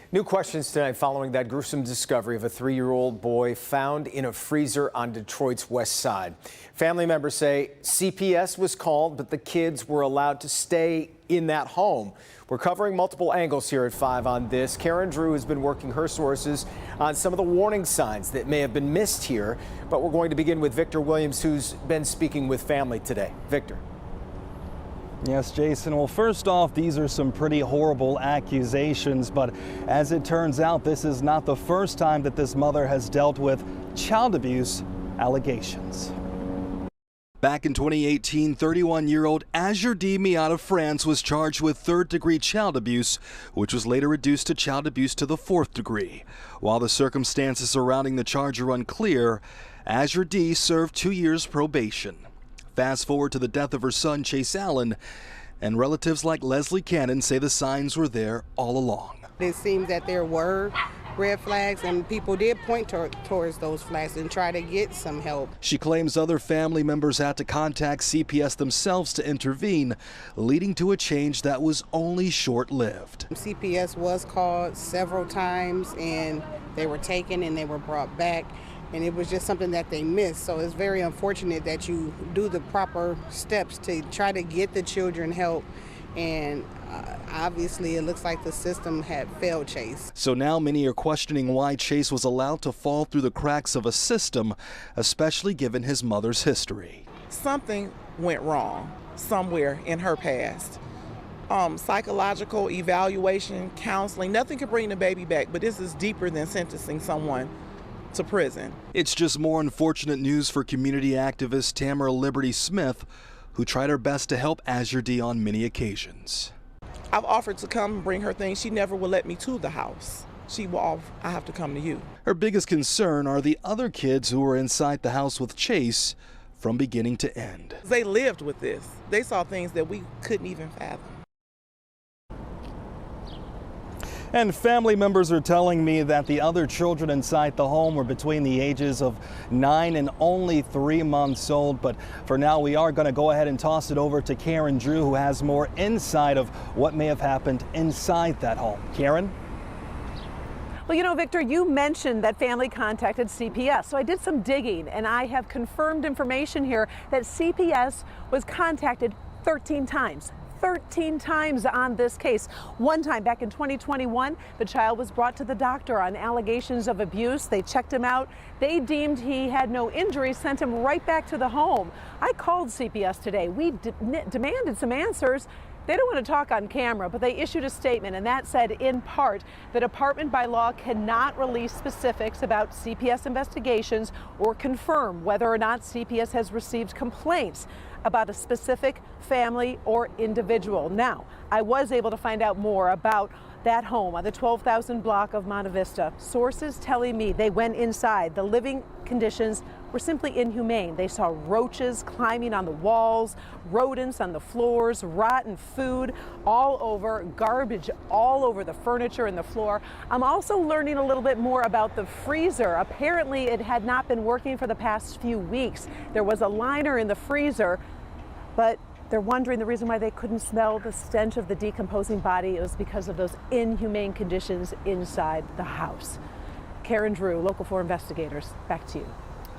New questions tonight following that gruesome discovery of a 3-year-old boy found in a freezer on Detroit's west side. Family members say CPS was called, but the kids were allowed to stay in that home. We're covering multiple angles here at 5 on this. Karen Drew has been working her sources on some of the warning signs that may have been missed here. But we're going to begin with Victor Williams, who's been speaking with family today. Victor. Yes, Jason. Well, first off, these are some pretty horrible accusations, but as it turns out, this is not the first time that this mother has dealt with child abuse allegations. Back in 2018, 31-year-old Azure D. out of France was charged with third-degree child abuse, which was later reduced to child abuse to the 4th degree. While the circumstances surrounding the charge are unclear, Azure D. served 2 years probation. Fast forward to the death of her son, Chase Allen, and relatives like Leslie Cannon say the signs were there all along. It seems that there were red flags, and people did point towards those flags and try to get some help. She claims other family members had to contact CPS themselves to intervene, leading to a change that was only short-lived. CPS was called several times, and they were taken and they were brought back. And it was just something that they missed. So it's very unfortunate that you do the proper steps to try to get the children help. And obviously it looks like the system had failed Chase. So now many are questioning why Chase was allowed to fall through the cracks of a system, especially given his mother's history. Something went wrong somewhere in her past. Psychological evaluation, counseling, nothing can bring the baby back, but this is deeper than sentencing someone to prison. It's just more unfortunate news for community activist Tamara Liberty Smith, who tried her best to help Azure D on many occasions. I've offered to come and bring her things. She never will let me to the house. I have to come to you. Her biggest concern are the other kids who were inside the house with Chase from beginning to end. They lived with this. They saw things that we couldn't even fathom. And family members are telling me that the other children inside the home were between the ages of 9 and only 3 months old. But for now, we are going to go ahead and toss it over to Karen Drew, who has more insight of what may have happened inside that home. Karen? Well, you know, Victor, you mentioned that family contacted CPS. So I did some digging, and I have confirmed information here that CPS was contacted 13 times. 13 times on this case. One time back in 2021, the child was brought to the doctor on allegations of abuse. They checked him out. They deemed he had no injuries, sent him right back to the home. I called CPS today. We demanded some answers. They don't want to talk on camera, but they issued a statement, and that said, in part, the department by law cannot release specifics about CPS investigations or confirm whether or not CPS has received complaints about a specific family or individual. Now, I was able to find out more about that home on the 12,000 block of Monte Vista. Sources telling me they went inside. The living conditions were simply inhumane. They saw roaches climbing on the walls, rodents on the floors, rotten food all over, garbage all over the furniture and the floor. I'm also learning a little bit more about the freezer. Apparently it had not been working for the past few weeks. There was a liner in the freezer, but they're wondering the reason why they couldn't smell the stench of the decomposing body. It was because of those inhumane conditions inside the house. Karen Drew, Local 4 investigators, back to you.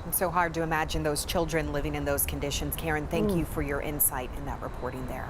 It's so hard to imagine those children living in those conditions. Karen, thank you for your insight in that reporting there.